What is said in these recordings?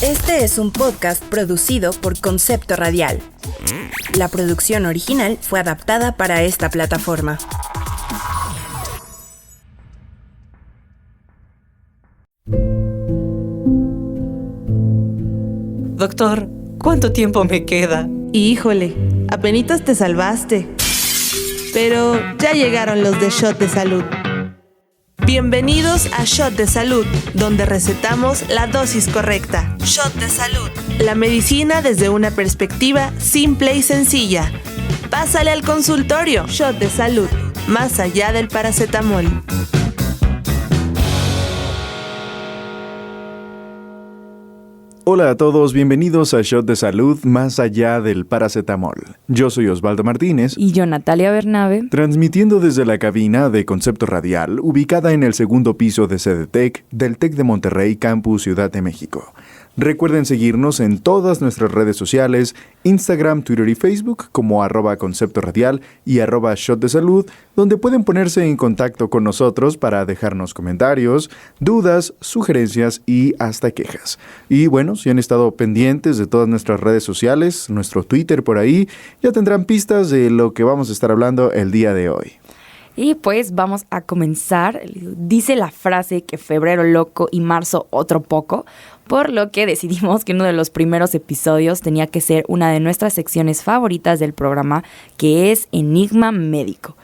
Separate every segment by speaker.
Speaker 1: Este es un podcast producido por Concepto Radial. La producción original fue adaptada para esta plataforma.
Speaker 2: Doctor, ¿cuánto tiempo me queda?
Speaker 3: Híjole, apenitas te salvaste. Pero ya llegaron los de Shot de Salud. Bienvenidos a Shot de Salud, donde recetamos la dosis correcta. Shot de Salud. La medicina desde una perspectiva simple y sencilla. Pásale al consultorio. Shot de Salud, más allá del paracetamol.
Speaker 4: Hola a todos, bienvenidos a Shot de Salud, más allá del paracetamol. Yo soy Osvaldo Martínez.
Speaker 5: Y yo, Natalia Bernabe.
Speaker 4: Transmitiendo desde la cabina de Concepto Radial, ubicada en el segundo piso de CDTEC, del TEC de Monterrey, Campus Ciudad de México. Recuerden seguirnos en todas nuestras redes sociales, Instagram, Twitter y Facebook, como @Concepto Radial y @Shot de Salud, donde pueden ponerse en contacto con nosotros para dejarnos comentarios, dudas, sugerencias y hasta quejas. Y bueno, si han estado pendientes de todas nuestras redes sociales, nuestro Twitter por ahí, ya tendrán pistas de lo que vamos a estar hablando el día de hoy.
Speaker 5: Y pues vamos a comenzar. Dice la frase que febrero loco y marzo otro poco, por lo que decidimos que uno de los primeros episodios tenía que ser una de nuestras secciones favoritas del programa, que es Enigma Médico.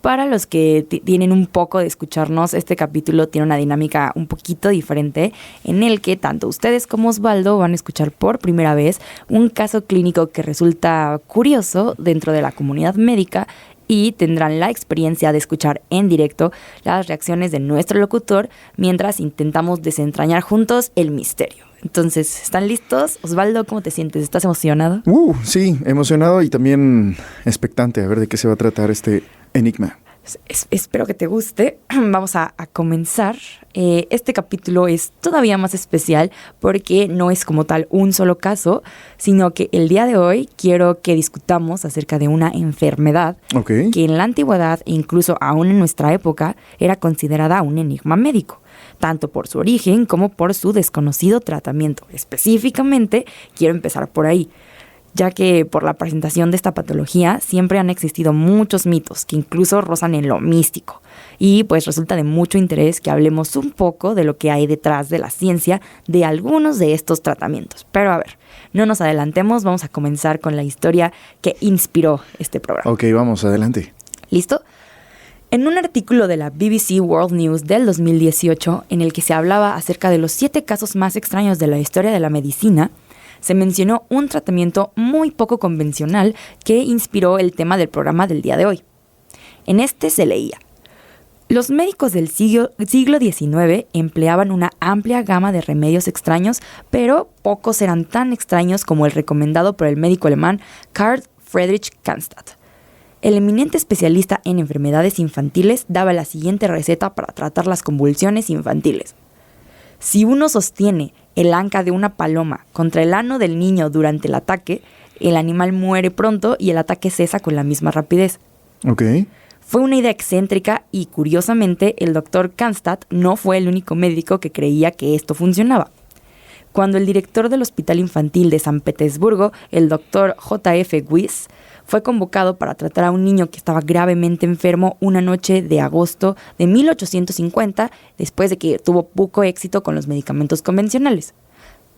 Speaker 5: Para los que tienen un poco de escucharnos, este capítulo tiene una dinámica un poquito diferente, en el que tanto ustedes como Osvaldo van a escuchar por primera vez un caso clínico que resulta curioso dentro de la comunidad médica, y tendrán la experiencia de escuchar en directo las reacciones de nuestro locutor mientras intentamos desentrañar juntos el misterio. Entonces, ¿están listos? Osvaldo, ¿cómo te sientes? ¿Estás emocionado?
Speaker 4: Sí, emocionado y también expectante a ver de qué se va a tratar este enigma.
Speaker 5: Espero que te guste. Vamos a comenzar. Este capítulo es todavía más especial porque no es como tal un solo caso, sino que el día de hoy quiero que discutamos acerca de una enfermedad que en la antigüedad e incluso aún en nuestra época era considerada un enigma médico, tanto por su origen como por su desconocido tratamiento. Específicamente, quiero empezar por ahí, ya que por la presentación de esta patología siempre han existido muchos mitos que incluso rozan en lo místico, y pues resulta de mucho interés que hablemos un poco de lo que hay detrás de la ciencia de algunos de estos tratamientos. Pero a ver, no nos adelantemos, vamos a comenzar con la historia que inspiró este programa.
Speaker 4: Ok, vamos, adelante.
Speaker 5: ¿Listo? En un artículo de la BBC World News del 2018, en el que se hablaba acerca de los 7 casos más extraños de la historia de la medicina, se mencionó un tratamiento muy poco convencional que inspiró el tema del programa del día de hoy. En este se leía: los médicos del siglo XIX empleaban una amplia gama de remedios extraños, pero pocos eran tan extraños como el recomendado por el médico alemán Karl Friedrich Cannstatt. El eminente especialista en enfermedades infantiles daba la siguiente receta para tratar las convulsiones infantiles. Si uno sostiene el anca de una paloma contra el ano del niño durante el ataque, el animal muere pronto y el ataque cesa con la misma rapidez. Fue una idea excéntrica y, curiosamente, el doctor Cannstatt no fue el único médico que creía que esto funcionaba. Cuando el director del Hospital Infantil de San Petersburgo, el doctor J.F. Wyss, fue convocado para tratar a un niño que estaba gravemente enfermo una noche de agosto de 1850, después de que tuvo poco éxito con los medicamentos convencionales.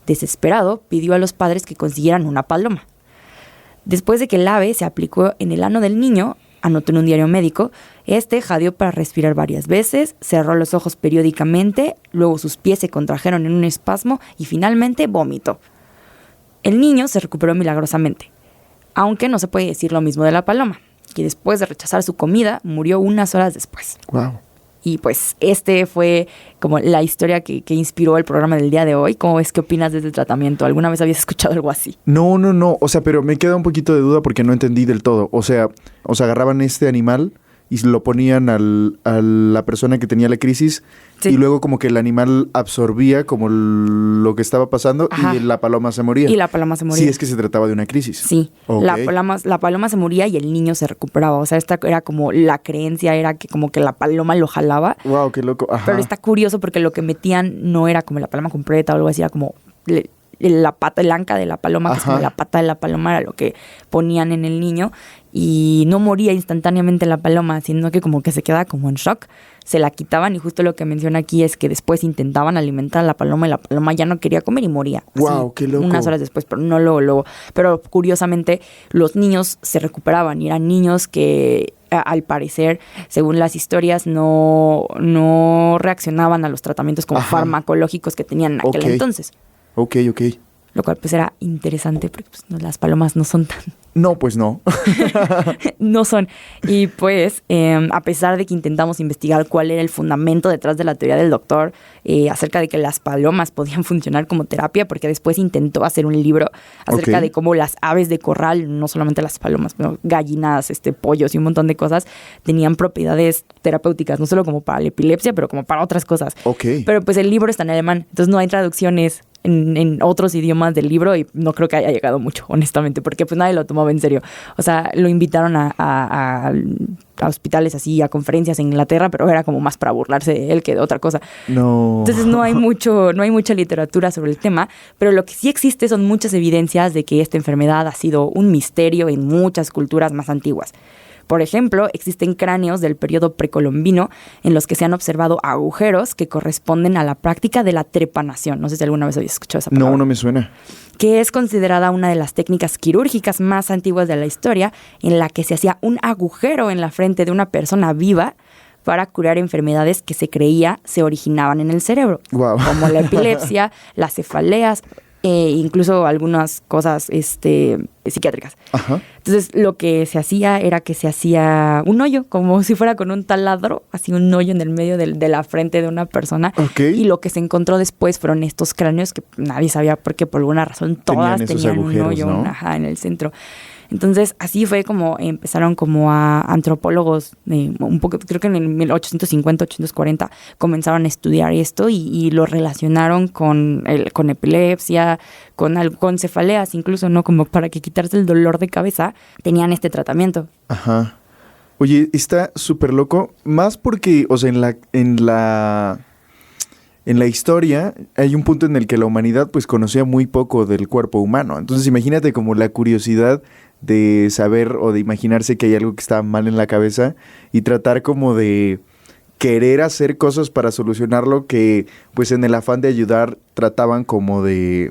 Speaker 5: Desesperado, pidió a los padres que consiguieran una paloma. Después de que el ave se aplicó en el ano del niño, anotó en un diario médico, jadeó para respirar varias veces, cerró los ojos periódicamente, luego sus pies se contrajeron en un espasmo y finalmente vomitó. El niño se recuperó milagrosamente, aunque no se puede decir lo mismo de la paloma, que después de rechazar su comida murió unas horas después.
Speaker 4: Wow.
Speaker 5: Y pues este fue como la historia que inspiró el programa del día de hoy. ¿Cómo ves? ¿Qué opinas de este tratamiento? ¿Alguna vez habías escuchado algo así?
Speaker 4: No. O sea, pero me queda un poquito de duda porque no entendí del todo. O sea, agarraban este animal y lo ponían a la persona que tenía la crisis, sí, y luego como que el animal absorbía como lo que estaba pasando. Ajá. Y la paloma se moría.
Speaker 5: Y la paloma se moría.
Speaker 4: Sí, es que se trataba de una crisis.
Speaker 5: Sí, okay. La paloma se moría y el niño se recuperaba. O sea, esta era como la creencia, era que como que la paloma lo jalaba.
Speaker 4: Wow, qué loco. Ajá.
Speaker 5: Pero está curioso porque lo que metían no era como la paloma completa o algo así, era como la pata, el anca de la paloma, que es como
Speaker 4: Ajá.
Speaker 5: la pata de la paloma, era lo que ponían en el niño, y no moría instantáneamente la paloma, sino que como que se quedaba como en shock, se la quitaban, y justo lo que menciona aquí es que después intentaban alimentar a la paloma y la paloma ya no quería comer y moría.
Speaker 4: Guau, qué loco.
Speaker 5: Unas horas después, pero no luego. Pero curiosamente los niños se recuperaban y eran niños que al parecer, según las historias, no reaccionaban a los tratamientos como
Speaker 4: Ajá.
Speaker 5: farmacológicos que tenían en aquel
Speaker 4: Ok.
Speaker 5: entonces.
Speaker 4: Ok.
Speaker 5: Lo cual pues era interesante porque pues, las palomas no son tan...
Speaker 4: No, pues no.
Speaker 5: no son. Y pues, a pesar de que intentamos investigar cuál era el fundamento detrás de la teoría del doctor acerca de que las palomas podían funcionar como terapia, porque después intentó hacer un libro acerca
Speaker 4: Ok.
Speaker 5: de cómo las aves de corral, no solamente las palomas, pero gallinas, pollos y un montón de cosas, tenían propiedades terapéuticas, no solo como para la epilepsia, pero como para otras cosas.
Speaker 4: Ok.
Speaker 5: Pero pues el libro está en alemán, entonces no hay traducciones en otros idiomas del libro y no creo que haya llegado mucho, honestamente, porque pues nadie lo tomaba en serio. O sea, lo invitaron a hospitales así, a conferencias en Inglaterra, pero era como más para burlarse de él que de otra cosa.
Speaker 4: No.
Speaker 5: Entonces no hay mucha literatura sobre el tema, pero lo que sí existe son muchas evidencias de que esta enfermedad ha sido un misterio en muchas culturas más antiguas. Por ejemplo, existen cráneos del periodo precolombino en los que se han observado agujeros que corresponden a la práctica de la trepanación. No sé si alguna vez habías escuchado esa palabra.
Speaker 4: No me suena.
Speaker 5: Que es considerada una de las técnicas quirúrgicas más antiguas de la historia, en la que se hacía un agujero en la frente de una persona viva para curar enfermedades que se creía se originaban en el cerebro,
Speaker 4: Guau.
Speaker 5: como la epilepsia, las cefaleas, incluso algunas cosas psiquiátricas.
Speaker 4: Ajá.
Speaker 5: Entonces lo que se hacía era que se hacía un hoyo, como si fuera con un taladro, así un hoyo en el medio de la frente de una persona.
Speaker 4: Ok.
Speaker 5: Y lo que se encontró después fueron estos cráneos que nadie sabía por qué, por alguna razón todas
Speaker 4: Tenían esos
Speaker 5: tenían un
Speaker 4: agujeros,
Speaker 5: hoyo
Speaker 4: ¿no?
Speaker 5: en el centro. Entonces, así fue como empezaron como a antropólogos, un poco, creo que en el 1850, 1840, comenzaron a estudiar esto y lo relacionaron con epilepsia, con cefaleas, incluso, ¿no? Como para que quitarse el dolor de cabeza, tenían este tratamiento.
Speaker 4: Ajá. Oye, está súper loco. Más porque, o sea, en la historia hay un punto en el que la humanidad pues conocía muy poco del cuerpo humano. Entonces imagínate como la curiosidad de saber o de imaginarse que hay algo que está mal en la cabeza y tratar como de querer hacer cosas para solucionarlo que pues en el afán de ayudar trataban como de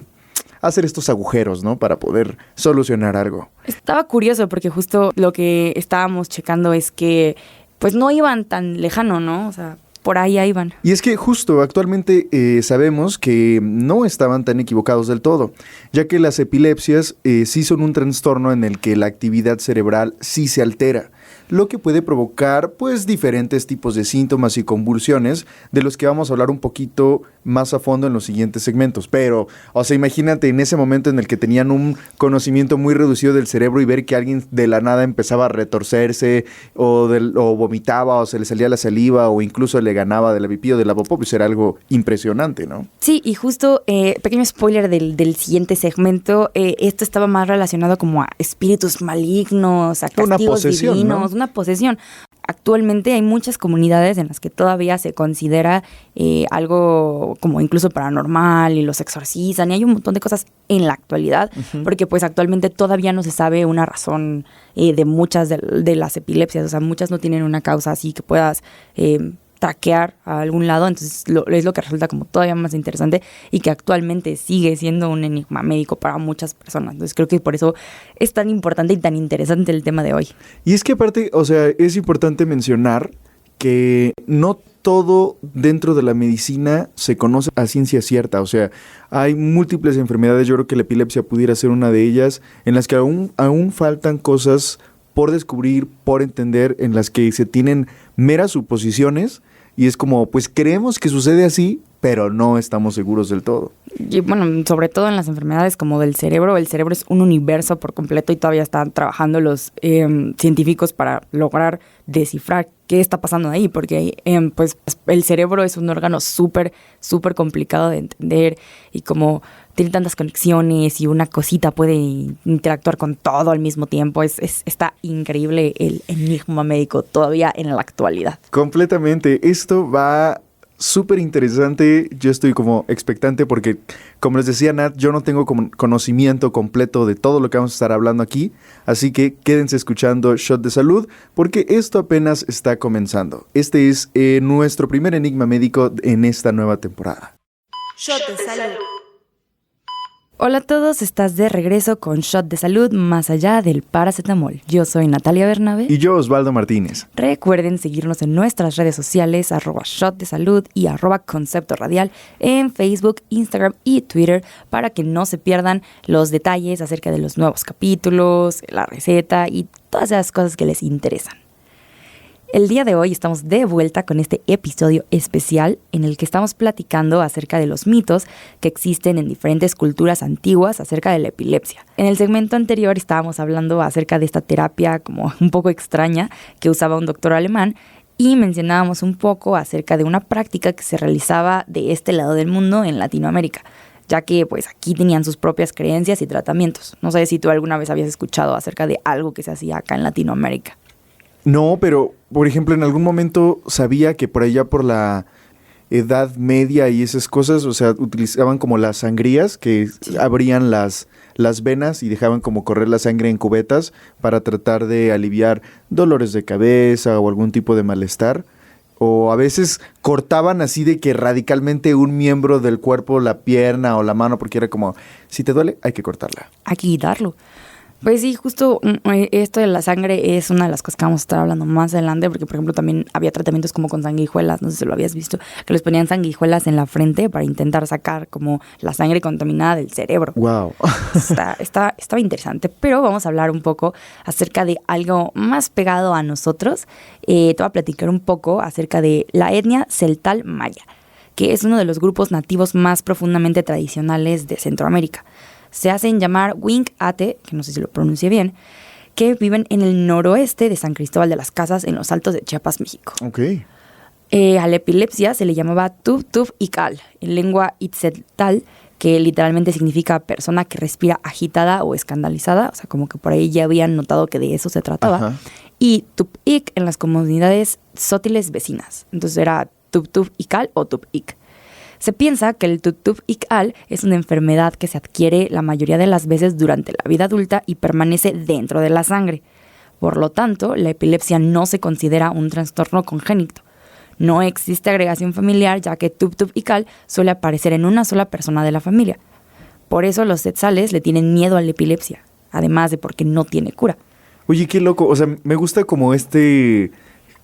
Speaker 4: hacer estos agujeros, ¿no? Para poder solucionar algo.
Speaker 5: Estaba curioso porque justo lo que estábamos checando es que pues no iban tan lejano, ¿no? O sea, por ahí iban.
Speaker 4: Y es que justo actualmente sabemos que no estaban tan equivocados del todo, ya que las epilepsias sí son un trastorno en el que la actividad cerebral sí se altera, lo que puede provocar pues diferentes tipos de síntomas y convulsiones de los que vamos a hablar un poquito más a fondo en los siguientes segmentos. Pero, o sea, imagínate en ese momento en el que tenían un conocimiento muy reducido del cerebro y ver que alguien de la nada empezaba a retorcerse o vomitaba o se le salía la saliva o incluso le ganaba de la pipí o de la popó, pues era algo impresionante, ¿no?
Speaker 5: Sí, y justo, pequeño spoiler del siguiente segmento, esto estaba más relacionado como a espíritus malignos, a
Speaker 4: Una
Speaker 5: castigos
Speaker 4: posesión,
Speaker 5: divinos,
Speaker 4: ¿no?
Speaker 5: una posesión. Actualmente hay muchas comunidades en las que todavía se considera algo como incluso paranormal y los exorcizan y hay un montón de cosas en la actualidad, porque pues actualmente todavía no se sabe una razón de muchas de las epilepsias, o sea, muchas no tienen una causa así que puedas traquear a algún lado, entonces es lo que resulta como todavía más interesante y que actualmente sigue siendo un enigma médico para muchas personas. Entonces creo que por eso es tan importante y tan interesante el tema de hoy.
Speaker 4: Y es que aparte, o sea, es importante mencionar que no todo dentro de la medicina se conoce a ciencia cierta, o sea, hay múltiples enfermedades, yo creo que la epilepsia pudiera ser una de ellas, en las que aún faltan cosas por descubrir, por entender, en las que se tienen meras suposiciones y es como, pues creemos que sucede así, pero no estamos seguros del todo.
Speaker 5: Y bueno, sobre todo en las enfermedades como del cerebro, el cerebro es un universo por completo y todavía están trabajando los científicos para lograr descifrar qué está pasando ahí, porque pues el cerebro es un órgano súper complicado de entender y como tiene tantas conexiones y una cosita puede interactuar con todo al mismo tiempo, está increíble el enigma médico todavía en la actualidad.
Speaker 4: Completamente, esto va súper interesante. Yo estoy como expectante porque, como les decía Nat, yo no tengo conocimiento completo de todo lo que vamos a estar hablando aquí. Así que quédense escuchando Shot de Salud porque esto apenas está comenzando. Este es nuestro primer enigma médico en esta nueva temporada.
Speaker 3: Shot de salud.
Speaker 5: Hola a todos, estás de regreso con Shot de Salud más allá del paracetamol. Yo soy Natalia Bernabé.
Speaker 4: Y yo, Osvaldo Martínez.
Speaker 5: Recuerden seguirnos en nuestras redes sociales, @Shot de Salud y @Concepto Radial en Facebook, Instagram y Twitter para que no se pierdan los detalles acerca de los nuevos capítulos, la receta y todas esas cosas que les interesan. El día de hoy estamos de vuelta con este episodio especial en el que estamos platicando acerca de los mitos que existen en diferentes culturas antiguas acerca de la epilepsia. En el segmento anterior estábamos hablando acerca de esta terapia como un poco extraña que usaba un doctor alemán y mencionábamos un poco acerca de una práctica que se realizaba de este lado del mundo en Latinoamérica, ya que pues aquí tenían sus propias creencias y tratamientos. No sé si tú alguna vez habías escuchado acerca de algo que se hacía acá en Latinoamérica.
Speaker 4: No, pero, por ejemplo, en algún momento sabía que por allá por la Edad Media y esas cosas, o sea, utilizaban como las sangrías que abrían las venas y dejaban como correr la sangre en cubetas para tratar de aliviar dolores de cabeza o algún tipo de malestar. O a veces cortaban así de que radicalmente un miembro del cuerpo, la pierna o la mano, porque era como, si te duele, hay que cortarla.
Speaker 5: Hay que quitarlo. Pues sí, justo esto de la sangre es una de las cosas que vamos a estar hablando más adelante, porque por ejemplo también había tratamientos como con sanguijuelas, no sé si lo habías visto, que les ponían sanguijuelas en la frente para intentar sacar como la sangre contaminada del cerebro.
Speaker 4: Wow.
Speaker 5: Estaba interesante, pero vamos a hablar un poco acerca de algo más pegado a nosotros. Te voy a platicar un poco acerca de la etnia celtal maya, que es uno de los grupos nativos más profundamente tradicionales de Centroamérica. Se hacen llamar Wink-Ate, que no sé si lo pronuncié bien, que viven en el noroeste de San Cristóbal de las Casas, en los Altos de Chiapas, México.
Speaker 4: Ok.
Speaker 5: A la epilepsia se le llamaba Tub-Tub-Ikal, en lengua itzeltal, que literalmente significa persona que respira agitada o escandalizada, o sea, como que por ahí ya habían notado que de eso se trataba.
Speaker 4: Ajá.
Speaker 5: Y Tub-Ik en las comunidades sótiles vecinas, entonces era Tub-Tub-Ikal o Tub-Ik. Se piensa que el Tub-Tub-Ikal es una enfermedad que se adquiere la mayoría de las veces durante la vida adulta y permanece dentro de la sangre. Por lo tanto, la epilepsia no se considera un trastorno congénito. No existe agregación familiar, ya que Tub-Tub-Ikal suele aparecer en una sola persona de la familia. Por eso los tzetzales le tienen miedo a la epilepsia, además de porque no tiene cura.
Speaker 4: Oye, qué loco. O sea, me gusta como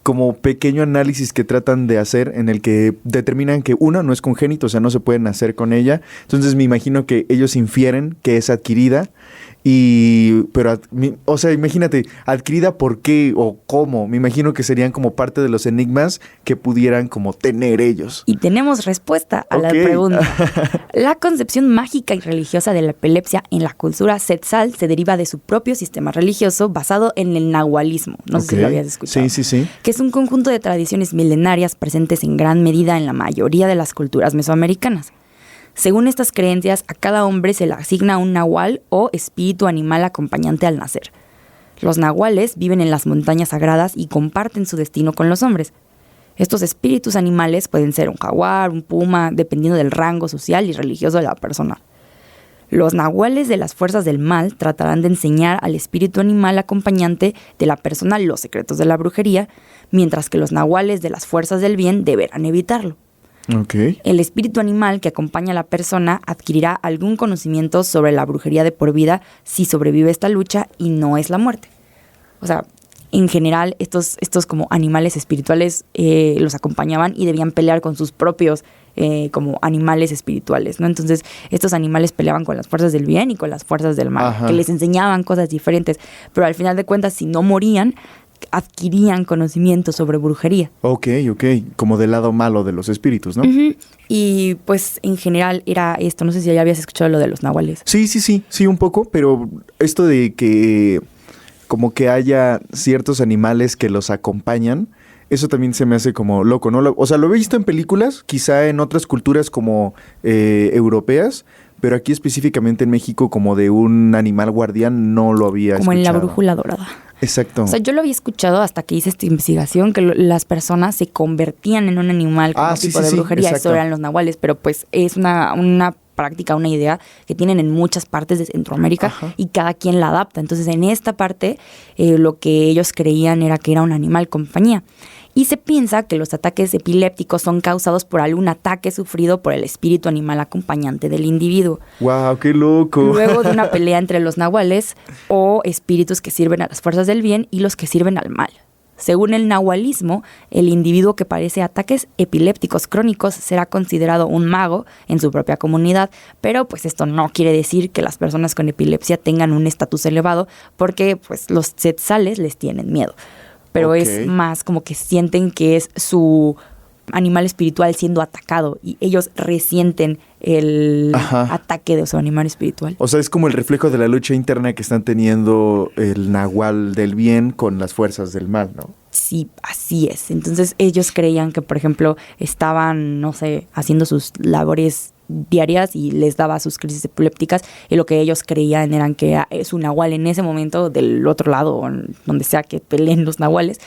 Speaker 4: como pequeño análisis que tratan de hacer en el que determinan que uno no es congénito, o sea, no se puede nacer con ella. Entonces me imagino que ellos infieren que es adquirida. O sea, imagínate, adquirida por qué o cómo. Me imagino que serían como parte de los enigmas que pudieran como tener ellos.
Speaker 5: Y tenemos respuesta a la
Speaker 4: Ok.
Speaker 5: pregunta. La concepción mágica y religiosa de la epilepsia en la cultura tzetzal se deriva de su propio sistema religioso basado en el nahualismo. No sé si
Speaker 4: Ok.
Speaker 5: lo habías escuchado.
Speaker 4: Sí.
Speaker 5: Que es un conjunto de tradiciones milenarias presentes en gran medida en la mayoría de las culturas mesoamericanas. Según estas creencias, a cada hombre se le asigna un nahual o espíritu animal acompañante al nacer. Los nahuales viven en las montañas sagradas y comparten su destino con los hombres. Estos espíritus animales pueden ser un jaguar, un puma, dependiendo del rango social y religioso de la persona. Los nahuales de las fuerzas del mal tratarán de enseñar al espíritu animal acompañante de la persona los secretos de la brujería, mientras que los nahuales de las fuerzas del bien deberán evitarlo.
Speaker 4: Ok.
Speaker 5: El espíritu animal que acompaña a la persona adquirirá algún conocimiento sobre la brujería de por vida si sobrevive esta lucha y no es la muerte. O sea, en general, estos como animales espirituales los acompañaban y debían pelear con sus propios como animales espirituales, ¿no? Entonces, estos animales peleaban con las fuerzas del bien y con las fuerzas del mal,
Speaker 4: Ajá.
Speaker 5: que les enseñaban cosas diferentes, pero al final de cuentas, si no morían, adquirían conocimiento sobre brujería.
Speaker 4: Ok. Como del lado malo de los espíritus, ¿no?
Speaker 5: Ujú. Y pues en general era esto, no sé si ya habías escuchado lo de los nahuales.
Speaker 4: Sí, un poco, pero esto de que como que haya ciertos animales que los acompañan, eso también se me hace como loco, ¿no? O sea, lo he visto en películas, quizá en otras culturas como europeas, pero aquí específicamente en México como de un animal guardián no lo había
Speaker 5: Como
Speaker 4: escuchado.
Speaker 5: en La Brújula Dorada.
Speaker 4: Exacto.
Speaker 5: O sea, yo lo había escuchado hasta que hice esta investigación, que las personas se convertían en un animal como tipo de brujería. Eso eran los nahuales, pero pues es una práctica, una idea que tienen en muchas partes de Centroamérica. Ajá. Y cada quien la adapta. Entonces, en esta parte, lo que ellos creían era que era un animal compañía. Y se piensa que los ataques epilépticos son causados por algún ataque sufrido por el espíritu animal acompañante del individuo.
Speaker 4: ¡Wow, qué loco!
Speaker 5: Luego de una pelea entre los nahuales o espíritus que sirven a las fuerzas del bien y los que sirven al mal. Según el nahualismo, el individuo que padece ataques epilépticos crónicos será considerado un mago en su propia comunidad, pero pues esto no quiere decir que las personas con epilepsia tengan un estatus elevado, porque pues los tzetzales les tienen miedo. Pero es más como que sienten que es su animal espiritual siendo atacado y ellos resienten el ataque de su animal espiritual.
Speaker 4: O sea, es como el reflejo de la lucha interna que están teniendo el nahual del bien con las fuerzas del mal, ¿no?
Speaker 5: Sí, así es. Entonces ellos creían que, por ejemplo, estaban, no sé, haciendo sus labores diarias y les daba sus crisis epilépticas, y lo que ellos creían eran que su nahual en ese momento, del otro lado, donde sea que peleen los nahuales,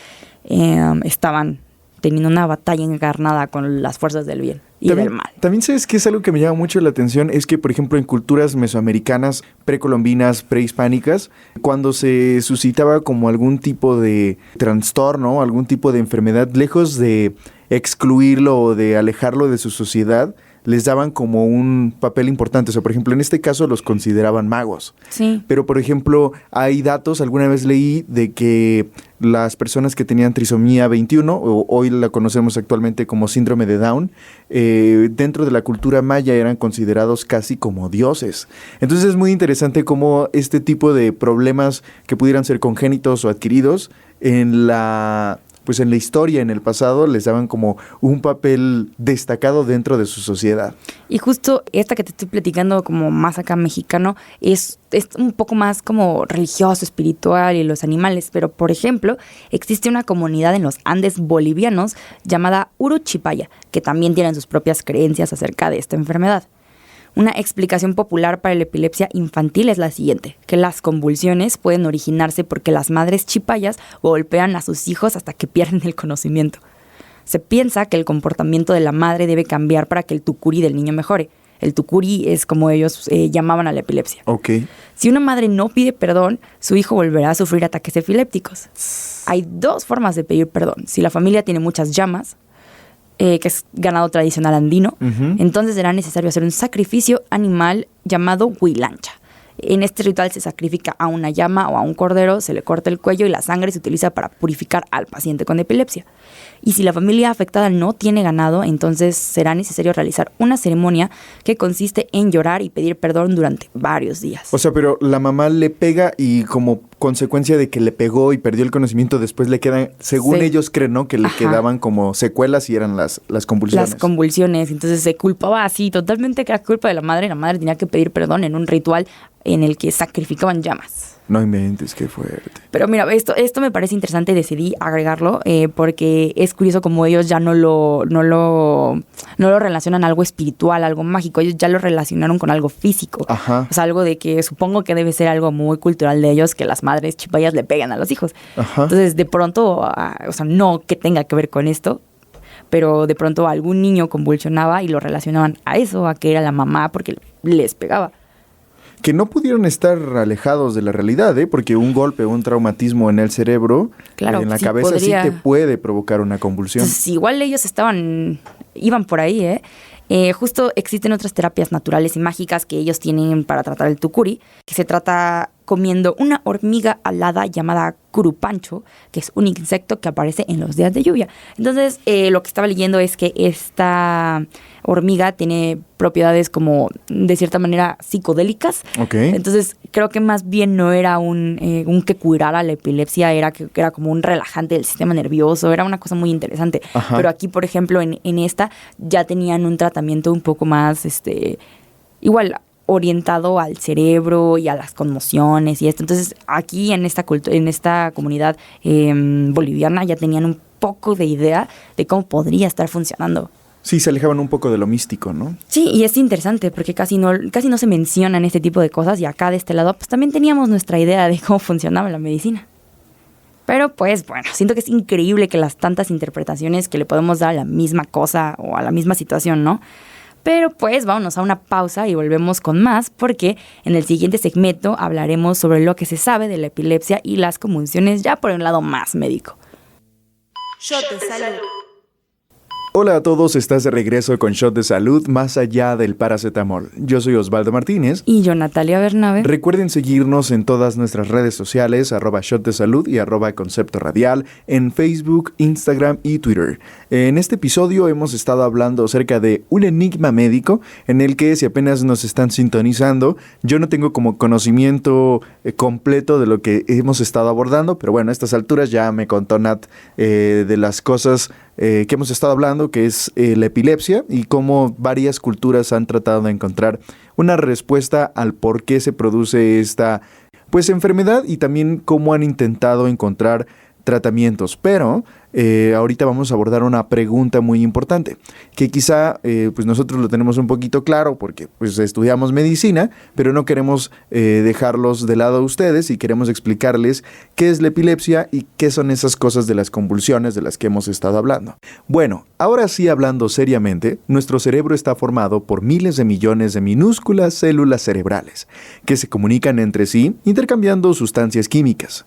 Speaker 5: estaban teniendo una batalla encarnada con las fuerzas del bien y del mal.
Speaker 4: También sabes que es algo que me llama mucho la atención, es que, por ejemplo, en culturas mesoamericanas, precolombinas, prehispánicas, cuando se suscitaba como algún tipo de trastorno, algún tipo de enfermedad, lejos de excluirlo o de alejarlo de su sociedad, les daban como un papel importante. O sea, por ejemplo, en este caso los consideraban magos.
Speaker 5: Sí.
Speaker 4: Pero, por ejemplo, hay datos, alguna vez leí, de que las personas que tenían trisomía 21, o hoy la conocemos actualmente como síndrome de Down, dentro de la cultura maya eran considerados casi como dioses. Entonces es muy interesante cómo este tipo de problemas que pudieran ser congénitos o adquiridos en la historia, en el pasado, les daban como un papel destacado dentro de su sociedad.
Speaker 5: Y justo esta que te estoy platicando como más acá mexicano es un poco más como religioso, espiritual y los animales. Pero, por ejemplo, existe una comunidad en los Andes bolivianos llamada Uruchipaya, que también tienen sus propias creencias acerca de esta enfermedad. Una explicación popular para la epilepsia infantil es la siguiente, que las convulsiones pueden originarse porque las madres chipayas golpean a sus hijos hasta que pierden el conocimiento. Se piensa que el comportamiento de la madre debe cambiar para que el tucuri del niño mejore. El tucuri es como ellos llamaban a la epilepsia.
Speaker 4: Okay.
Speaker 5: Si una madre no pide perdón, su hijo volverá a sufrir ataques epilépticos. Hay dos formas de pedir perdón. Si la familia tiene muchas llamas, que es ganado tradicional andino, entonces será necesario hacer un sacrificio animal llamado huilancha. En este ritual se sacrifica a una llama o a un cordero, se le corta el cuello y la sangre se utiliza para purificar al paciente con epilepsia. Y si la familia afectada no tiene ganado, entonces será necesario realizar una ceremonia que consiste en llorar y pedir perdón durante varios días.
Speaker 4: O sea, pero la mamá le pega y como consecuencia de que le pegó y perdió el conocimiento, después le quedan, según ellos creen, ¿no? Que le quedaban como secuelas y eran las convulsiones.
Speaker 5: Las convulsiones. Entonces se culpaba así totalmente que era culpa de la madre. La madre tenía que pedir perdón en un ritual en el que sacrificaban llamas.
Speaker 4: No inventes, qué fuerte.
Speaker 5: Pero mira, esto me parece interesante y decidí agregarlo porque es curioso como ellos ya no lo relacionan a algo espiritual, algo mágico. Ellos ya lo relacionaron con algo físico.
Speaker 4: Ajá.
Speaker 5: O sea, algo de que supongo que debe ser algo muy cultural de ellos, que las madres chipayas le pegan a los hijos. Ajá. Entonces, de pronto, o sea, no que tenga que ver con esto, pero de pronto algún niño convulsionaba y lo relacionaban a eso, a que era la mamá porque les pegaba.
Speaker 4: Que no pudieron estar alejados de la realidad, porque un golpe, un traumatismo en el cerebro, en la cabeza sí te puede provocar una convulsión.
Speaker 5: Entonces, igual ellos iban por ahí, justo existen otras terapias naturales y mágicas que ellos tienen para tratar el tucuri, que se trata comiendo una hormiga alada llamada curupancho, que es un insecto que aparece en los días de lluvia. Entonces, lo que estaba leyendo es que esta hormiga tiene propiedades como, de cierta manera, psicodélicas.
Speaker 4: Okay.
Speaker 5: Entonces, creo que más bien no era un que curara la epilepsia, era como un relajante del sistema nervioso, era una cosa muy interesante. Ajá. Pero aquí, por ejemplo, en esta ya tenían un tratamiento un poco más, igual, orientado al cerebro y a las conmociones y esto. Entonces, aquí en esta comunidad boliviana ya tenían un poco de idea de cómo podría estar funcionando.
Speaker 4: Sí, se alejaban un poco de lo místico, ¿no?
Speaker 5: Sí, y es interesante porque casi no se mencionan este tipo de cosas, y acá de este lado pues también teníamos nuestra idea de cómo funcionaba la medicina. Pero pues bueno, siento que es increíble que las tantas interpretaciones que le podemos dar a la misma cosa o a la misma situación, ¿no? Pero pues vámonos a una pausa y volvemos con más, porque en el siguiente segmento hablaremos sobre lo que se sabe de la epilepsia y las convulsiones ya por un lado más médico.
Speaker 3: Shot de salud.
Speaker 4: Hola a todos, estás de regreso con Shot de Salud más allá del paracetamol. Yo soy Osvaldo Martínez.
Speaker 5: Y yo, Natalia Bernabe.
Speaker 4: Recuerden seguirnos en todas nuestras redes sociales, @Shot de Salud y @Concepto Radial, en Facebook, Instagram y Twitter. En este episodio hemos estado hablando acerca de un enigma médico en el que, si apenas nos están sintonizando, yo no tengo como conocimiento completo de lo que hemos estado abordando, pero bueno, a estas alturas ya me contó Nat de las cosas que hemos estado hablando, que es la epilepsia y cómo varias culturas han tratado de encontrar una respuesta al por qué se produce esta enfermedad, y también cómo han intentado encontrar tratamientos. Pero ahorita vamos a abordar una pregunta muy importante, que quizá nosotros lo tenemos un poquito claro porque estudiamos medicina, pero no queremos dejarlos de lado a ustedes y queremos explicarles qué es la epilepsia y qué son esas cosas de las convulsiones de las que hemos estado hablando. Bueno, ahora sí, hablando seriamente, nuestro cerebro está formado por miles de millones de minúsculas células cerebrales que se comunican entre sí intercambiando sustancias químicas.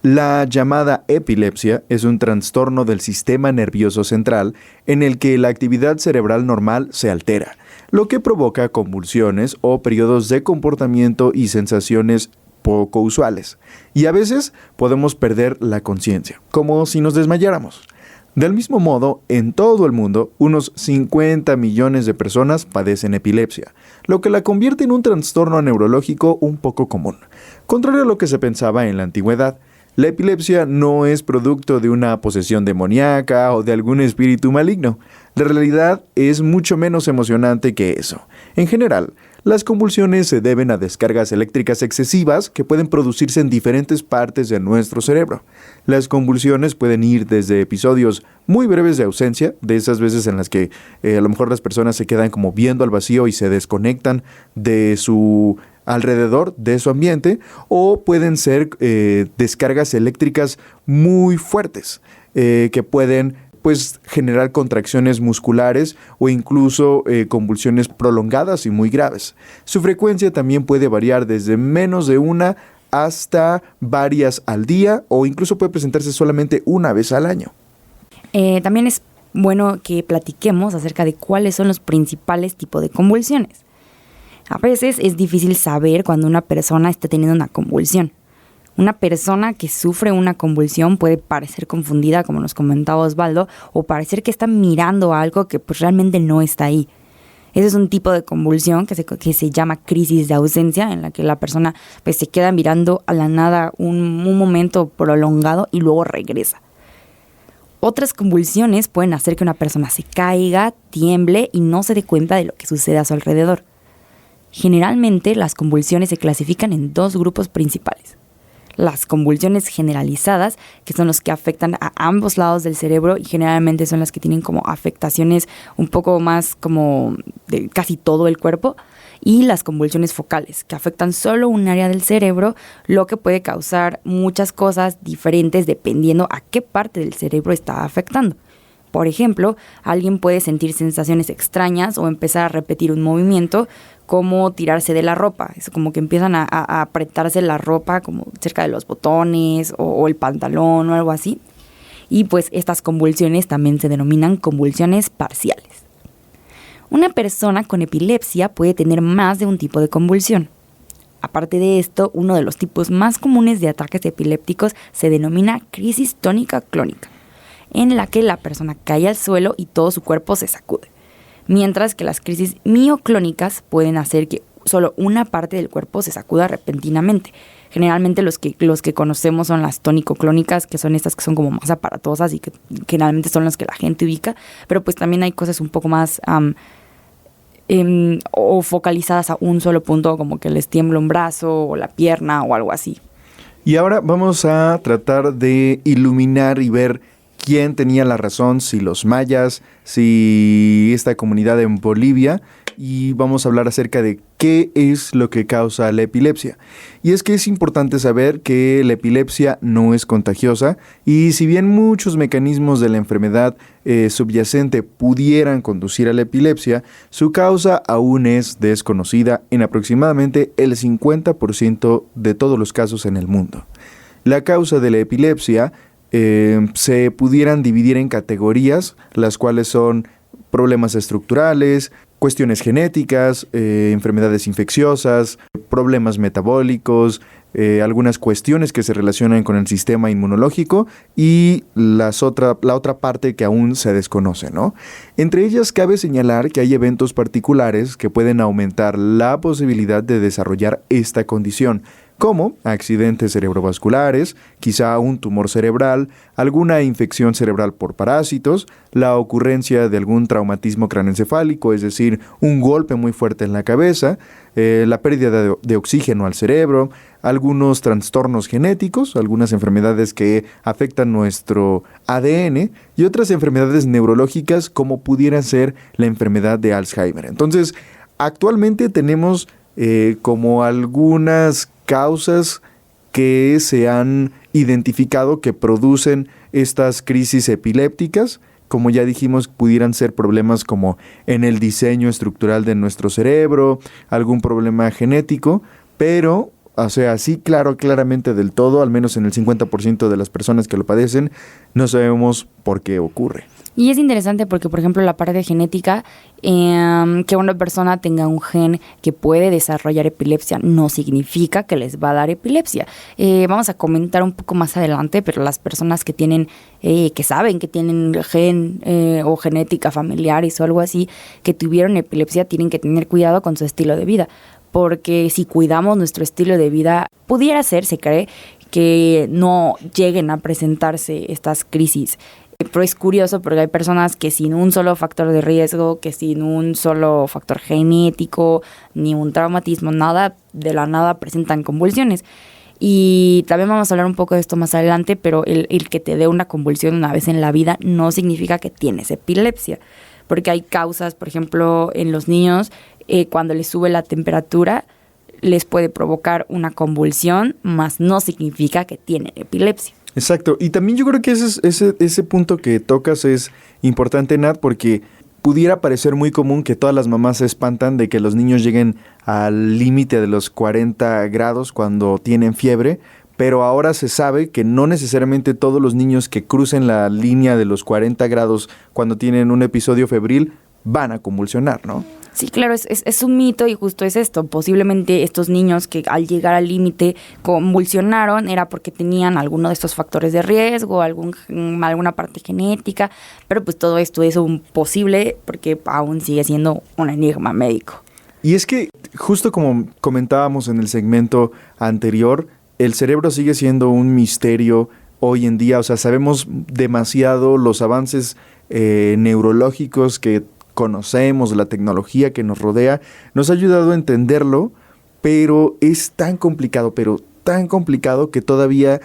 Speaker 4: La llamada epilepsia es un trastorno del sistema nervioso central en el que la actividad cerebral normal se altera, lo que provoca convulsiones o periodos de comportamiento y sensaciones poco usuales. Y a veces podemos perder la conciencia, como si nos desmayáramos. Del mismo modo, en todo el mundo, unos 50 millones de personas padecen epilepsia, lo que la convierte en un trastorno neurológico un poco común. Contrario a lo que se pensaba en la antigüedad, la epilepsia no es producto de una posesión demoníaca o de algún espíritu maligno. La realidad es mucho menos emocionante que eso. En general, las convulsiones se deben a descargas eléctricas excesivas que pueden producirse en diferentes partes de nuestro cerebro. Las convulsiones pueden ir desde episodios muy breves de ausencia, de esas veces en las que a lo mejor las personas se quedan como viendo al vacío y se desconectan de su alrededor, de su ambiente, o pueden ser descargas eléctricas muy fuertes que pueden generar contracciones musculares o incluso convulsiones prolongadas y muy graves. Su frecuencia también puede variar desde menos de una hasta varias al día, o incluso puede presentarse solamente una vez al año.
Speaker 5: También es bueno que platiquemos acerca de cuáles son los principales tipos de convulsiones. A veces es difícil saber cuando una persona está teniendo una convulsión. Una persona que sufre una convulsión puede parecer confundida, como nos comentaba Osvaldo, o parecer que está mirando algo que realmente no está ahí. Ese es un tipo de convulsión que se llama crisis de ausencia, en la que la persona se queda mirando a la nada un momento prolongado y luego regresa. Otras convulsiones pueden hacer que una persona se caiga, tiemble y no se dé cuenta de lo que sucede a su alrededor. Generalmente, las convulsiones se clasifican en dos grupos principales. Las convulsiones generalizadas, que son los que afectan a ambos lados del cerebro y generalmente son las que tienen como afectaciones un poco más como de casi todo el cuerpo. Y las convulsiones focales, que afectan solo un área del cerebro, lo que puede causar muchas cosas diferentes dependiendo a qué parte del cerebro está afectando. Por ejemplo, alguien puede sentir sensaciones extrañas o empezar a repetir un movimiento como tirarse de la ropa. Es como que empiezan a apretarse la ropa como cerca de los botones o el pantalón o algo así. Y estas convulsiones también se denominan convulsiones parciales. Una persona con epilepsia puede tener más de un tipo de convulsión. Aparte de esto, uno de los tipos más comunes de ataques epilépticos se denomina crisis tónica clónica, en la que la persona cae al suelo y todo su cuerpo se sacude. Mientras que las crisis mioclónicas pueden hacer que solo una parte del cuerpo se sacuda repentinamente. Generalmente los que conocemos son las tónico-clónicas, que son estas que son como más aparatosas y que generalmente son las que la gente ubica, pero también hay cosas un poco más o focalizadas a un solo punto, como que les tiembla un brazo o la pierna o algo así.
Speaker 4: Y ahora vamos a tratar de iluminar y ver quién tenía la razón, si los mayas, si esta comunidad en Bolivia, y vamos a hablar acerca de ¿qué es lo que causa la epilepsia? Y es que es importante saber que la epilepsia no es contagiosa y si bien muchos mecanismos de la enfermedad subyacente pudieran conducir a la epilepsia, su causa aún es desconocida en aproximadamente el 50% de todos los casos en el mundo. La causa de la epilepsia se pudieran dividir en categorías, las cuales son problemas estructurales, cuestiones genéticas, enfermedades infecciosas, problemas metabólicos, algunas cuestiones que se relacionan con el sistema inmunológico y la otra parte que aún se desconoce, ¿no? Entre ellas cabe señalar que hay eventos particulares que pueden aumentar la posibilidad de desarrollar esta condición, como accidentes cerebrovasculares, quizá un tumor cerebral, alguna infección cerebral por parásitos, la ocurrencia de algún traumatismo craneoencefálico, es decir, un golpe muy fuerte en la cabeza, la pérdida de oxígeno al cerebro, algunos trastornos genéticos, algunas enfermedades que afectan nuestro ADN y otras enfermedades neurológicas como pudiera ser la enfermedad de Alzheimer. Entonces, actualmente tenemos como algunas causas que se han identificado que producen estas crisis epilépticas. Como ya dijimos, pudieran ser problemas como en el diseño estructural de nuestro cerebro, algún problema genético, pero, o sea, sí, claramente del todo, al menos en el 50% de las personas que lo padecen, no sabemos por qué ocurre.
Speaker 5: Y es interesante porque, por ejemplo, la parte genética, que una persona tenga un gen que puede desarrollar epilepsia no significa que les va a dar epilepsia. Vamos a comentar un poco más adelante, pero las personas que tienen, que saben que tienen gen o genética familiares o algo así, que tuvieron epilepsia, tienen que tener cuidado con su estilo de vida. Porque si cuidamos nuestro estilo de vida, pudiera ser, se cree, que no lleguen a presentarse estas crisis. Pero es curioso porque hay personas que sin un solo factor de riesgo, que sin un solo factor genético, ni un traumatismo, nada, de la nada presentan convulsiones. Y también vamos a hablar un poco de esto más adelante, pero el que te dé una convulsión una vez en la vida no significa que tienes epilepsia. Porque hay causas, por ejemplo, en los niños, cuando les sube la temperatura, les puede provocar una convulsión, mas no significa que tienen epilepsia.
Speaker 4: Exacto, y también yo creo que ese punto que tocas es importante, Nat, porque pudiera parecer muy común que todas las mamás se espantan de que los niños lleguen al límite de los 40 grados cuando tienen fiebre, pero ahora se sabe que no necesariamente todos los niños que crucen la línea de los 40 grados cuando tienen un episodio febril van a convulsionar, ¿no?
Speaker 5: Sí, claro, es un mito y justo es esto. Posiblemente estos niños que al llegar al límite convulsionaron era porque tenían alguno de estos factores de riesgo, alguna parte genética, pero pues todo esto es un posible porque aún sigue siendo un enigma médico.
Speaker 4: Y es que, justo como comentábamos en el segmento anterior, el cerebro sigue siendo un misterio hoy en día. O sea, sabemos demasiado los avances neurológicos que conocemos, la tecnología que nos rodea, nos ha ayudado a entenderlo, pero es tan complicado que todavía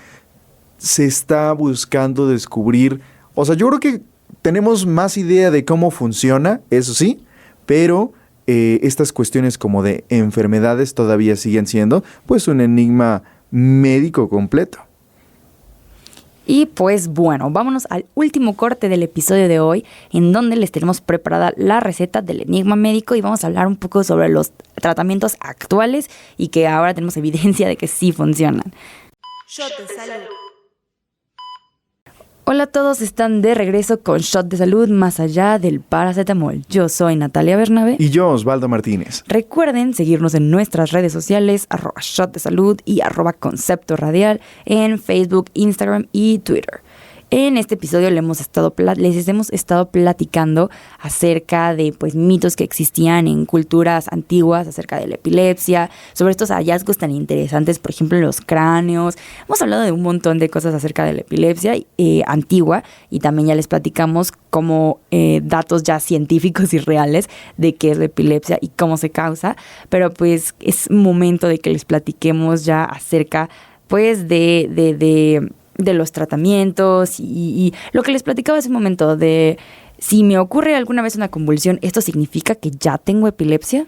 Speaker 4: se está buscando descubrir. O sea, yo creo que tenemos más idea de cómo funciona, eso sí, pero estas cuestiones como de enfermedades todavía siguen siendo pues un enigma médico completo.
Speaker 5: Y pues bueno, vámonos al último corte del episodio de hoy, en donde les tenemos preparada la receta del enigma médico y vamos a hablar un poco sobre los tratamientos actuales y que ahora tenemos evidencia de que sí funcionan.
Speaker 3: Shot de salud.
Speaker 5: Hola a todos, están de regreso con Shot de Salud más allá del paracetamol. Yo soy Natalia Bernabe.
Speaker 4: Y yo, Osvaldo Martínez.
Speaker 5: Recuerden seguirnos en nuestras redes sociales, @Shot de Salud y @Concepto Radial en Facebook, Instagram y Twitter. En este episodio les hemos estado platicando acerca de pues mitos que existían en culturas antiguas acerca de la epilepsia, sobre estos hallazgos tan interesantes, por ejemplo, en los cráneos. Hemos hablado de un montón de cosas acerca de la epilepsia antigua y también ya les platicamos como datos ya científicos y reales de qué es la epilepsia y cómo se causa, pero pues es momento de que les platiquemos ya acerca pues de los tratamientos y lo que les platicaba hace un momento de si me ocurre alguna vez una convulsión, ¿esto significa que ya tengo epilepsia?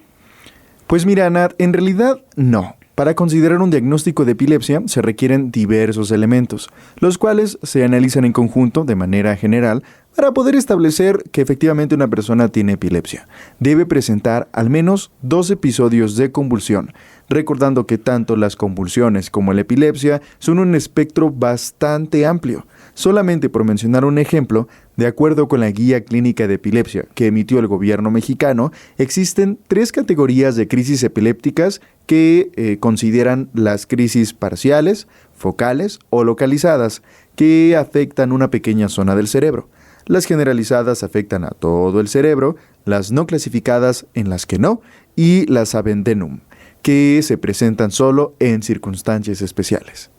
Speaker 4: Pues mira, Nat, en realidad no. Para considerar un diagnóstico de epilepsia se requieren diversos elementos, los cuales se analizan en conjunto de manera general para poder establecer que efectivamente una persona tiene epilepsia. Debe presentar al menos 2 episodios de convulsión, recordando que tanto las convulsiones como la epilepsia son un espectro bastante amplio. Solamente por mencionar un ejemplo, de acuerdo con la Guía Clínica de Epilepsia que emitió el gobierno mexicano, existen 3 categorías de crisis epilépticas que consideran las crisis parciales, focales o localizadas, que afectan una pequeña zona del cerebro. Las generalizadas afectan a todo el cerebro, las no clasificadas en las que no, y las addendum, que se presentan solo en circunstancias especiales.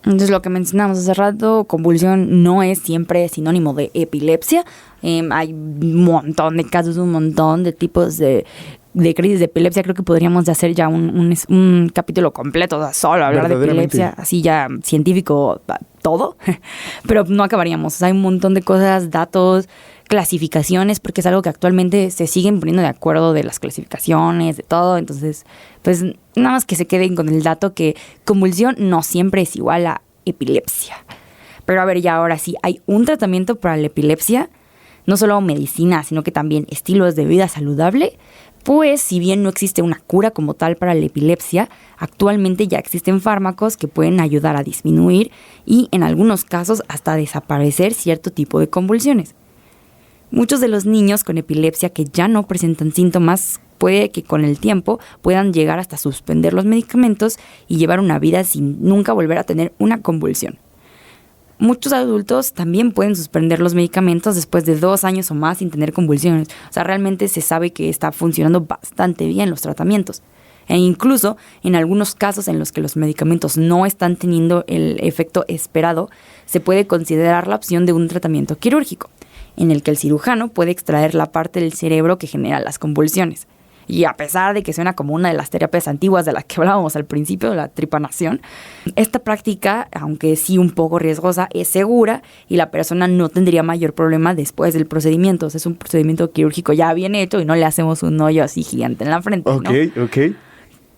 Speaker 5: Entonces, lo que mencionamos hace rato, convulsión no es siempre sinónimo de epilepsia. Hay un montón de casos, un montón de tipos de crisis de epilepsia. Creo que podríamos hacer ya un capítulo completo, o sea, solo hablar de epilepsia, así ya científico, todo. Pero no acabaríamos. O sea, hay un montón de cosas, datos, clasificaciones, porque es algo que actualmente se siguen poniendo de acuerdo de las clasificaciones, de todo. Entonces, pues nada más que se queden con el dato que convulsión no siempre es igual a epilepsia. Pero a ver, ya ahora sí, hay un tratamiento para la epilepsia, no solo medicina, sino que también estilos de vida saludable. Pues si bien no existe una cura como tal para la epilepsia, actualmente ya existen fármacos que pueden ayudar a disminuir y en algunos casos hasta desaparecer cierto tipo de convulsiones. Muchos de los niños con epilepsia que ya no presentan síntomas puede que con el tiempo puedan llegar hasta suspender los medicamentos y llevar una vida sin nunca volver a tener una convulsión. Muchos adultos también pueden suspender los medicamentos después de 2 años o más sin tener convulsiones. O sea, realmente se sabe que está funcionando bastante bien los tratamientos. E incluso en algunos casos en los que los medicamentos no están teniendo el efecto esperado, se puede considerar la opción de un tratamiento quirúrgico, en el que el cirujano puede extraer la parte del cerebro que genera las convulsiones. Y a pesar de que suena como una de las terapias antiguas de las que hablábamos al principio, la trepanación, esta práctica, aunque sí un poco riesgosa, es segura y la persona no tendría mayor problema después del procedimiento. O sea, es un procedimiento quirúrgico ya bien hecho y no le hacemos un hoyo así gigante en la frente, ¿no?
Speaker 4: Ok.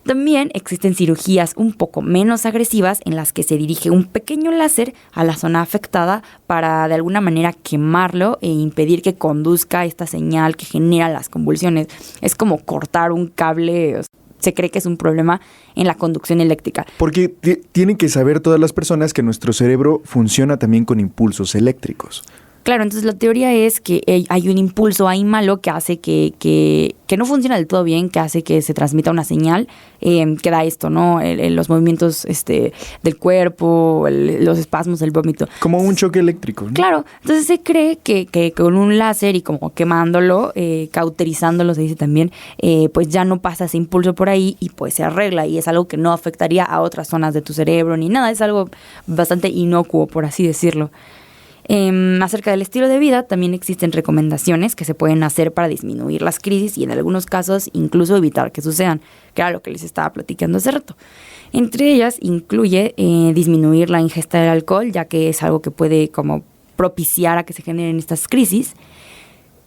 Speaker 5: También existen cirugías un poco menos agresivas en las que se dirige un pequeño láser a la zona afectada para de alguna manera quemarlo e impedir que conduzca esta señal que genera las convulsiones. Es como cortar un cable. Se cree que es un problema en la conducción eléctrica.
Speaker 4: Porque tienen que saber todas las personas que nuestro cerebro funciona también con impulsos eléctricos.
Speaker 5: Claro, entonces la teoría es que hay un impulso ahí malo que hace que no funciona del todo bien, que hace que se transmita una señal que da esto, ¿no? Los movimientos del cuerpo, los espasmos, el vómito.
Speaker 4: Como un choque eléctrico, ¿no?
Speaker 5: Claro, entonces se cree que con un láser y como quemándolo, cauterizándolo se dice también, pues ya no pasa ese impulso por ahí y pues se arregla y es algo que no afectaría a otras zonas de tu cerebro ni nada, es algo bastante inocuo, por así decirlo. Acerca del estilo de vida, también existen recomendaciones que se pueden hacer para disminuir las crisis y en algunos casos incluso evitar que sucedan, que era lo que les estaba platicando hace rato. Entre ellas incluye disminuir la ingesta del alcohol, ya que es algo que puede como propiciar a que se generen estas crisis.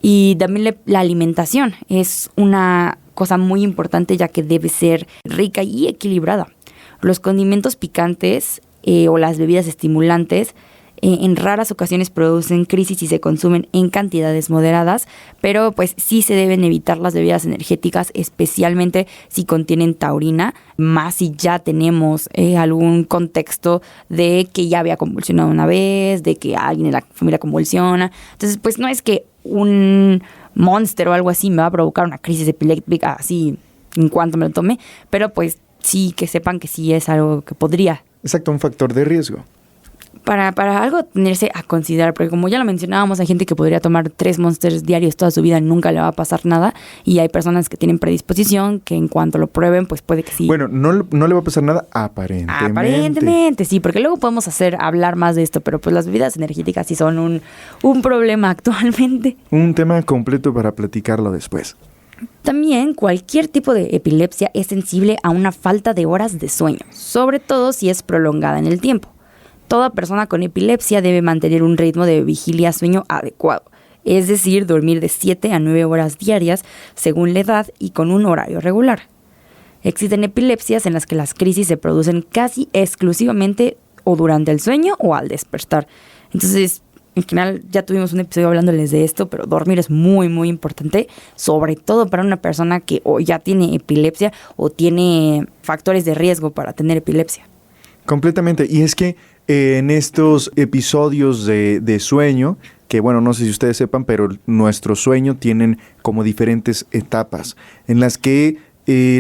Speaker 5: Y también la alimentación es una cosa muy importante, ya que debe ser rica y equilibrada. Los condimentos picantes o las bebidas estimulantes en raras ocasiones producen crisis si se consumen en cantidades moderadas, pero pues sí se deben evitar las bebidas energéticas, especialmente si contienen taurina, más si ya tenemos algún contexto de que ya había convulsionado una vez, de que alguien en la familia convulsiona. Entonces, pues no es que un Monster o algo así me va a provocar una crisis epiléptica así en cuanto me lo tome, pero pues sí que sepan que sí es algo que podría.
Speaker 4: Exacto, un factor de riesgo.
Speaker 5: Para algo tenerse a considerar, porque como ya lo mencionábamos, hay gente que podría tomar 3 Monsters diarios toda su vida y nunca le va a pasar nada, y hay personas que tienen predisposición que en cuanto lo prueben, pues puede que sí.
Speaker 4: Bueno, no le va a pasar nada aparentemente.
Speaker 5: Aparentemente, sí, porque luego podemos hablar más de esto, pero pues las bebidas energéticas sí son un problema actualmente.
Speaker 4: Un tema completo para platicarlo después.
Speaker 5: También cualquier tipo de epilepsia es sensible a una falta de horas de sueño, sobre todo si es prolongada en el tiempo. Toda persona con epilepsia debe mantener un ritmo de vigilia-sueño adecuado, es decir, dormir de 7 a 9 horas diarias según la edad y con un horario regular. Existen epilepsias en las que las crisis se producen casi exclusivamente o durante el sueño o al despertar. Entonces, en general, ya tuvimos un episodio hablándoles de esto, pero dormir es muy, muy importante, sobre todo para una persona que o ya tiene epilepsia o tiene factores de riesgo para tener epilepsia.
Speaker 4: Completamente. Y es que en estos episodios de sueño, que bueno, no sé si ustedes sepan, pero nuestro sueño tienen como diferentes etapas en las que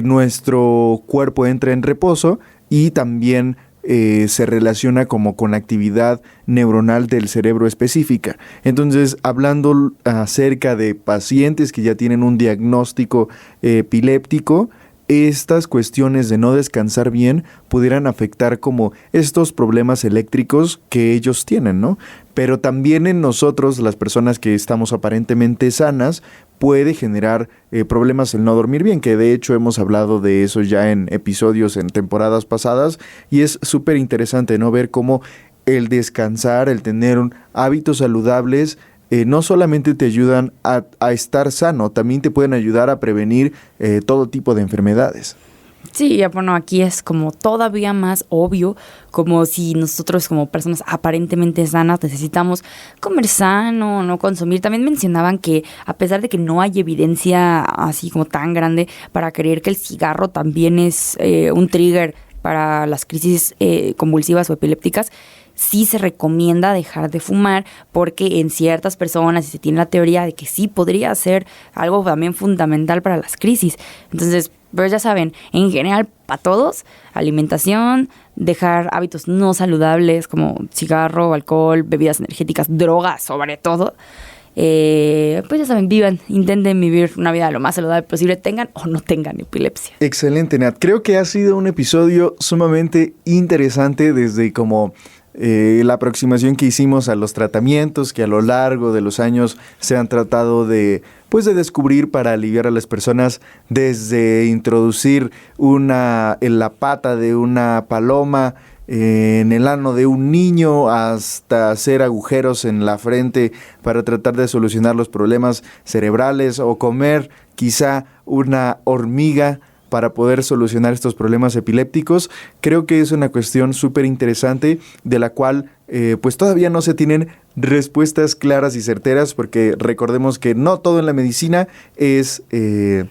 Speaker 4: nuestro cuerpo entra en reposo y también se relaciona como con actividad neuronal del cerebro específica. Entonces, hablando acerca de pacientes que ya tienen un diagnóstico epiléptico, estas cuestiones de no descansar bien pudieran afectar como estos problemas eléctricos que ellos tienen, ¿no? Pero también en nosotros, las personas que estamos aparentemente sanas, puede generar problemas el no dormir bien, que de hecho hemos hablado de eso ya en episodios en temporadas pasadas, y es súper interesante, ¿no? Ver cómo el descansar, el tener hábitos saludables, no solamente te ayudan a estar sano, también te pueden ayudar a prevenir todo tipo de enfermedades.
Speaker 5: Sí, bueno, aquí es como todavía más obvio, como si nosotros como personas aparentemente sanas necesitamos comer sano, no consumir. También mencionaban que a pesar de que no hay evidencia así como tan grande para creer que el cigarro también es un trigger para las crisis convulsivas o epilépticas, sí se recomienda dejar de fumar porque en ciertas personas se tiene la teoría de que sí podría ser algo también fundamental para las crisis. Entonces, pero ya saben, en general para todos, alimentación, dejar hábitos no saludables como cigarro, alcohol, bebidas energéticas, drogas sobre todo. Pues ya saben, intenten vivir una vida lo más saludable posible, tengan o no tengan epilepsia.
Speaker 4: Excelente, Nat. Creo que ha sido un episodio sumamente interesante desde como la aproximación que hicimos a los tratamientos que a lo largo de los años se han tratado de descubrir para aliviar a las personas, desde introducir en la pata de una paloma, en el ano de un niño, hasta hacer agujeros en la frente para tratar de solucionar los problemas cerebrales, o comer quizá una hormiga para poder solucionar estos problemas epilépticos. Creo que es una cuestión súper interesante de la cual pues todavía no se tienen respuestas claras y certeras, porque recordemos que no todo en la medicina está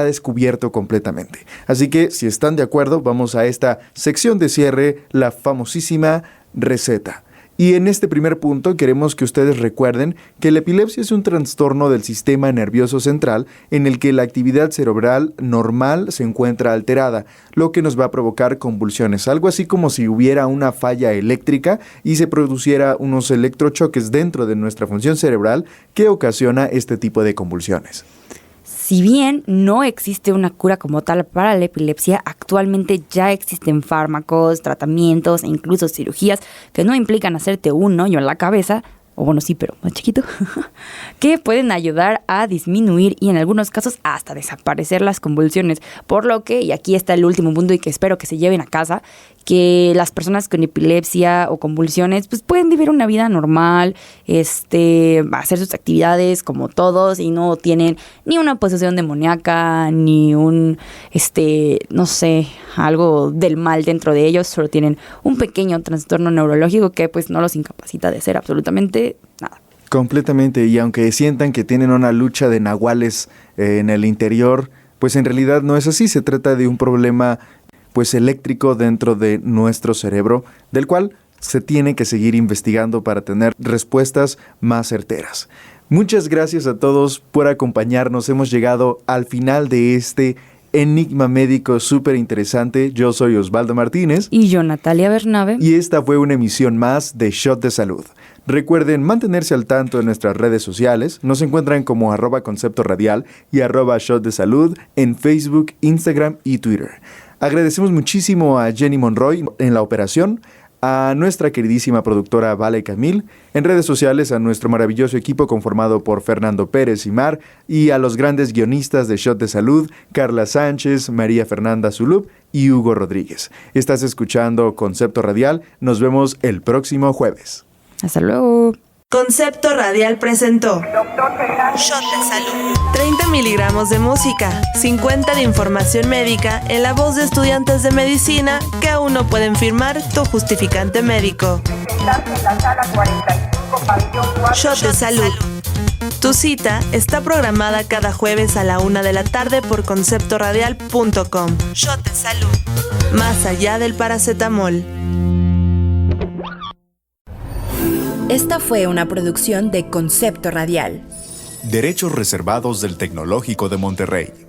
Speaker 4: descubierto completamente. Así que si están de acuerdo, vamos a esta sección de cierre, la famosísima receta. Y en este primer punto queremos que ustedes recuerden que la epilepsia es un trastorno del sistema nervioso central en el que la actividad cerebral normal se encuentra alterada, lo que nos va a provocar convulsiones, algo así como si hubiera una falla eléctrica y se produciera unos electrochoques dentro de nuestra función cerebral que ocasiona este tipo de convulsiones.
Speaker 5: Si bien no existe una cura como tal para la epilepsia, actualmente ya existen fármacos, tratamientos e incluso cirugías que no implican hacerte un hoyo en la cabeza, o bueno, sí, pero más chiquito, que pueden ayudar a disminuir y en algunos casos hasta desaparecer las convulsiones. Por lo que, y aquí está el último punto y que espero que se lleven a casa, que las personas con epilepsia o convulsiones pues pueden vivir una vida normal, hacer sus actividades como todos y no tienen ni una posesión demoníaca, ni algo del mal dentro de ellos, solo tienen un pequeño trastorno neurológico que pues no los incapacita de hacer absolutamente nada.
Speaker 4: Completamente, y aunque sientan que tienen una lucha de nahuales en el interior, pues en realidad no es así. Se trata de un problema eléctrico dentro de nuestro cerebro, del cual se tiene que seguir investigando para tener respuestas más certeras. Muchas gracias a todos por acompañarnos. Hemos llegado al final de este enigma médico súper interesante. Yo soy Osvaldo Martínez.
Speaker 5: Y yo, Natalia Bernabe.
Speaker 4: Y esta fue una emisión más de Shot de Salud. Recuerden mantenerse al tanto en nuestras redes sociales. Nos encuentran como @Concepto Radial y @Shot de Salud en Facebook, Instagram y Twitter. Agradecemos muchísimo a Jenny Monroy en la operación, a nuestra queridísima productora Vale Camil, en redes sociales a nuestro maravilloso equipo conformado por Fernando Pérez y Mar, y a los grandes guionistas de Shot de Salud, Carla Sánchez, María Fernanda Zulub y Hugo Rodríguez. Estás escuchando Concepto Radial. Nos vemos el próximo jueves.
Speaker 5: Hasta luego.
Speaker 3: Concepto Radial presentó Shot de Salud. 30 miligramos de música, 50 de información médica en la voz de estudiantes de medicina que aún no pueden firmar tu justificante médico. Shot de Salud. Tu cita está programada cada jueves a la 1 de la tarde por conceptoradial.com. Shot de Salud. Más allá del paracetamol.
Speaker 1: Esta fue una producción de Concepto Radial.
Speaker 4: Derechos reservados del Tecnológico de Monterrey.